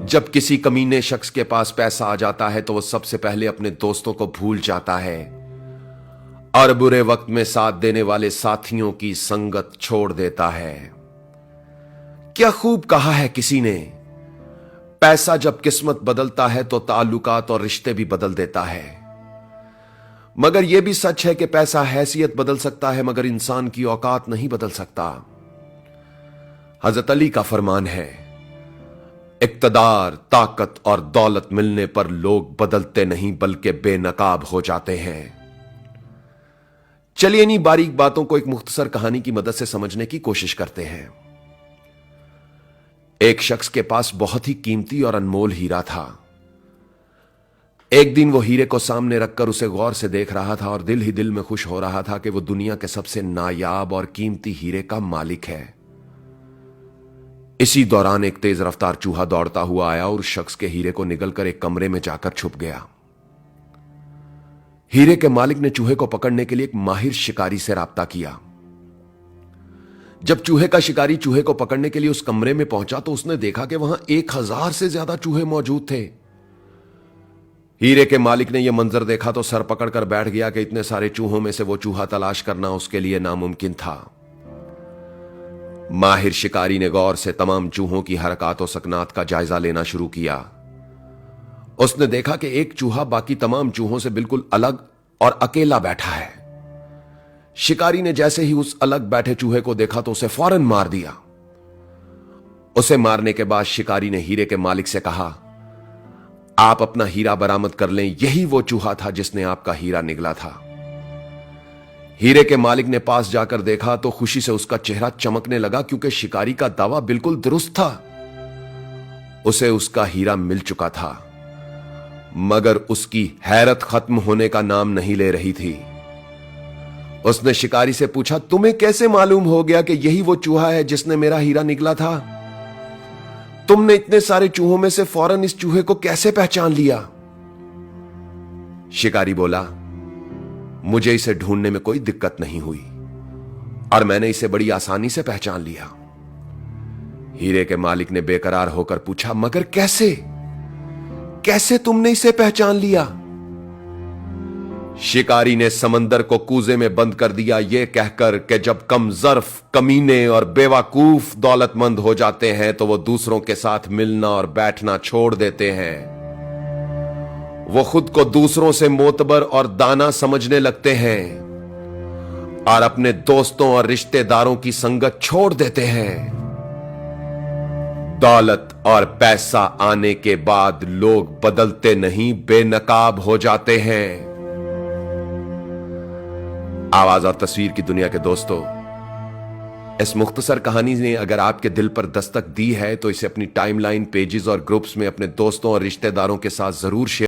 जब किसी कमीने शख्स के पास पैसा आ जाता है तो वो सबसे पहले अपने दोस्तों को भूल जाता है और बुरे वक्त में साथ देने वाले साथियों की संगत छोड़ देता है। क्या खूब कहा है किसी ने, पैसा जब किस्मत बदलता है तो ताल्लुकात और रिश्ते भी बदल देता है। मगर यह भी सच है कि पैसा हैसियत बदल सकता है मगर इंसान की औकात नहीं बदल सकता। हजरत अली का फरमान है, इक्तदार, ताकत और दौलत मिलने पर लोग बदलते नहीं बल्कि बेनकाब हो जाते हैं। चलिए इन्हीं बारीक बातों को एक मुख्तसर कहानी की मदद से समझने की कोशिश करते हैं। एक शख्स के पास बहुत ही कीमती और अनमोल हीरा था। एक दिन वो हीरे को सामने रखकर उसे गौर से देख रहा था और दिल ही दिल में खुश हो रहा था कि वो दुनिया के सबसे नायाब और कीमती हीरे का मालिक है। इसी दौरान एक तेज रफ्तार चूहा दौड़ता हुआ आया और उस शख्स के हीरे को निगलकर एक कमरे में जाकर छुप गया। हीरे के मालिक ने चूहे को पकड़ने के लिए एक माहिर शिकारी से राब्ता किया। जब चूहे का शिकारी चूहे को पकड़ने के लिए उस कमरे में पहुंचा तो उसने देखा कि वहां 1000 से ज्यादा चूहे मौजूद थे। हीरे के मालिक ने यह मंजर देखा तो सर पकड़कर बैठ गया कि इतने सारे चूहों में से वो चूहा तलाश करना उसके लिए नामुमकिन था। माहिर शिकारी ने गौर से तमाम चूहों की हरकत और सकनात का जायजा लेना शुरू किया। उसने देखा कि एक चूहा बाकी तमाम चूहों से बिल्कुल अलग और अकेला बैठा है। शिकारी ने जैसे ही उस अलग बैठे चूहे को देखा तो उसे फौरन मार दिया। उसे मारने के बाद शिकारी ने हीरे के मालिक से कहा, आप अपना हीरा बरामद कर लें, यही वो चूहा था जिसने आपका हीरा निगला था। हीरे के मालिक ने पास जाकर देखा तो खुशी से उसका चेहरा चमकने लगा क्योंकि शिकारी का दावा बिल्कुल दुरुस्त था। उसे उसका हीरा मिल चुका था मगर उसकी हैरत खत्म होने का नाम नहीं ले रही थी। उसने शिकारी से पूछा, तुम्हें कैसे मालूम हो गया कि यही वो चूहा है जिसने मेरा हीरा निगला था? तुमने इतने सारे चूहों में से फौरन इस चूहे को कैसे पहचान लिया? शिकारी बोला, मुझे इसे ढूंढने में कोई दिक्कत नहीं हुई और मैंने इसे बड़ी आसानी से पहचान लिया। हीरे के मालिक ने बेकरार होकर पूछा, मगर कैसे कैसे तुमने इसे पहचान लिया? शिकारी ने समंदर को कूजे में बंद कर दिया, यह कहकर कि जब कम ज़र्फ, कमीने और बेवकूफ दौलतमंद हो जाते हैं तो वो दूसरों के साथ मिलना और बैठना छोड़ देते हैं। वो खुद को दूसरों से मोतबर और दाना समझने लगते हैं और अपने दोस्तों और रिश्तेदारों की संगत छोड़ देते हैं। दौलत और पैसा आने के बाद लोग बदलते नहीं, बेनकाब हो जाते हैं। आवाज और तस्वीर की दुनिया के दोस्तों, इस मुख्तसर कहानी ने अगर आपके दिल पर दस्तक दी है तो इसे अपनी टाइमलाइन, पेजेस और ग्रुप्स में अपने दोस्तों और रिश्तेदारों के साथ जरूर शेयर